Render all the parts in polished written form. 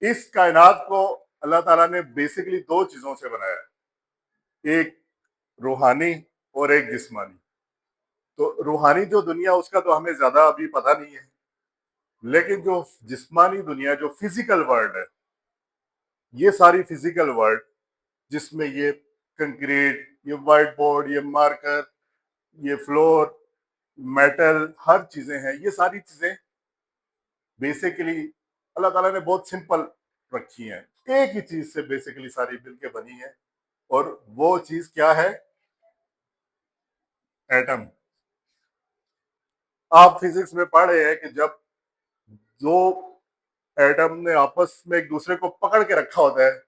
इस कायनात को अल्लाह ताला ने बेसिकली दो चीजों से बनाया है, एक रूहानी और एक जिस्मानी। तो रूहानी जो दुनिया उसका तो हमें ज्यादा अभी पता नहीं है, लेकिन जो जिस्मानी दुनिया, जो फिजिकल वर्ल्ड है, ये सारी फिजिकल वर्ल्ड जिसमें ये कंक्रीट, ये व्हाइट बोर्ड, ये मार्कर, ये फ्लोर, मेटल, हर चीजें हैं, ये सारी चीजें बेसिकली अल्लाह ताला ने बहुत सिंपल रखी हैं। एक ही चीज से बेसिकली सारी मिलके बनी है, और वो चीज क्या है? एटम। आप फिजिक्स में पढ़ रहे हैं कि जब दो एटम ने आपस में एक दूसरे को पकड़ के रखा होता है,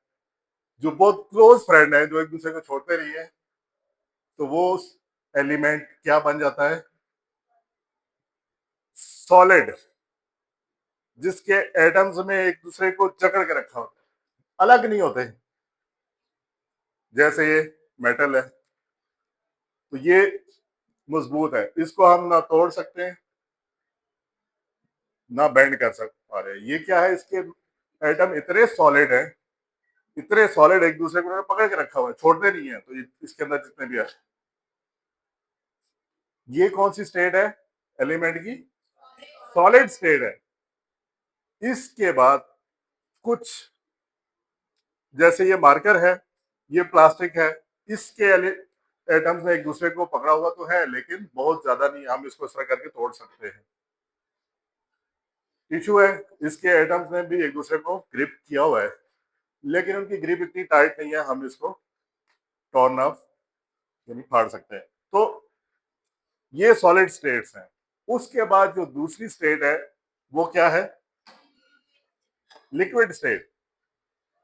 जो बहुत क्लोज फ्रेंड है, जो एक दूसरे को छोड़ते नहीं है, तो वो एलिमेंट क्या बन जाता है? सॉलिड। जिसके एटम्स में एक दूसरे को जकड़ के रखा होता है, अलग नहीं होते। जैसे ये मेटल है, तो ये मजबूत है, इसको हम ना तोड़ सकते हैं ना बेंड कर सकते पा रहे। ये क्या है? इसके एटम इतने सॉलिड है, इतने सॉलिड, एक दूसरे को पकड़ के रखा हुआ है, छोड़ते नहीं है। तो इसके अंदर जितने भी है, ये कौन सी स्टेट है एलिमेंट की? सॉलिड स्टेट है। इसके बाद कुछ, जैसे ये मार्कर है, ये प्लास्टिक है, इसके एटम्स ने एक दूसरे को पकड़ा हुआ तो है, लेकिन बहुत ज्यादा नहीं, हम इसको इस तरह करके तोड़ सकते हैं। टिश्यू है, इसके एटम्स ने भी एक दूसरे को ग्रिप किया हुआ है, लेकिन उनकी ग्रिप इतनी टाइट नहीं है, हम इसको टॉर्न ऑफ यानी फाड़ सकते हैं। तो ये सॉलिड स्टेट्स हैं। उसके बाद जो दूसरी स्टेट है वो क्या है? Liquid state.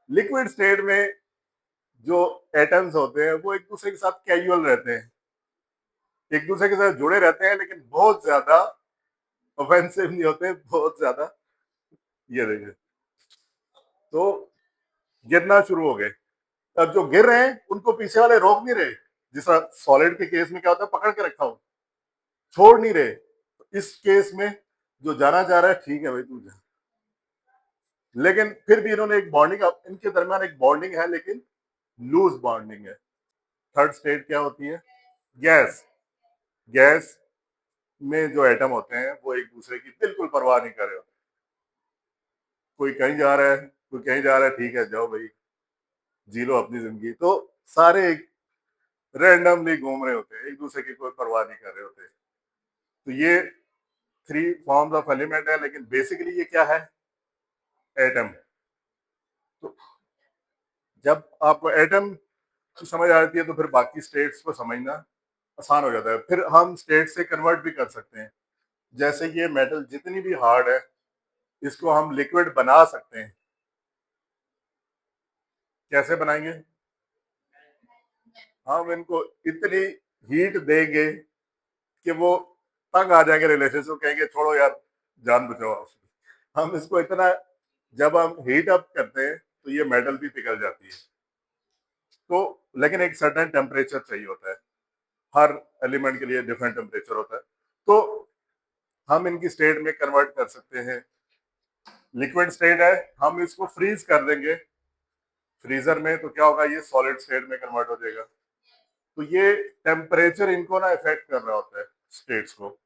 लिक्विड स्टेट में जो एटम्स होते हैं वो एक दूसरे के साथ कैजुअल रहते हैं, एक दूसरे के साथ जुड़े रहते हैं, लेकिन बहुत ज्यादा ऑफेंसिव नहीं होते, बहुत ज्यादा। ये देखिए, तो गिरना शुरू हो गए। अब जो गिर रहे हैं उनको पीछे वाले रोक नहीं रहे, जिस सॉलिड के केस में क्या होता है, पकड़ के रखा हो, छोड़ नहीं रहे। तो इस केस में जो जाना चाह रहा है, ठीक है भाई तू जा, लेकिन फिर भी इन्होंने एक बॉन्डिंग, इनके दरमियान एक बॉन्डिंग है, लेकिन लूज बॉन्डिंग है। थर्ड स्टेट क्या होती है? गैस। गैस में जो एटम होते हैं वो एक दूसरे की बिल्कुल परवाह नहीं कर रहे होते। कोई कहीं जा रहा है, कोई कहीं जा रहा है, ठीक है जाओ भाई, जी लो अपनी जिंदगी। तो सारे एक रैंडमली घूम रहे होते हैं, एक दूसरे की कोई परवाह नहीं कर रहे होते। तो ये थ्री फॉर्म्स ऑफ एलिमेंट है, लेकिन बेसिकली ये क्या है? एटम। तो जब आपको एटम की समझ आ जाती है, तो फिर बाकी स्टेट्स को समझना आसान हो जाता है। फिर हम स्टेट से कन्वर्ट भी कर सकते हैं। जैसे ये मेटल जितनी भी हार्ड है, इसको हम लिक्विड बना सकते हैं। कैसे बनाएंगे? हम इनको इतनी हीट देंगे कि वो तंग आ जाएंगे, रिलेशनशिप कहेंगे छोड़ो यार, जान बचाओ आपसे। हम इसको इतना, जब हम हीट अप करते हैं तो ये मेटल भी पिघल जाती है। तो लेकिन एक सर्टेन टेम्परेचर चाहिए होता है, हर एलिमेंट के लिए डिफरेंट टेम्परेचर होता है। तो हम इनकी स्टेट में कन्वर्ट कर सकते हैं। लिक्विड स्टेट है, हम इसको फ्रीज कर देंगे फ्रीजर में, तो क्या होगा? ये सॉलिड स्टेट में कन्वर्ट हो जाएगा। तो ये टेम्परेचर इनको ना इफेक्ट कर रहा होता है स्टेट्स को।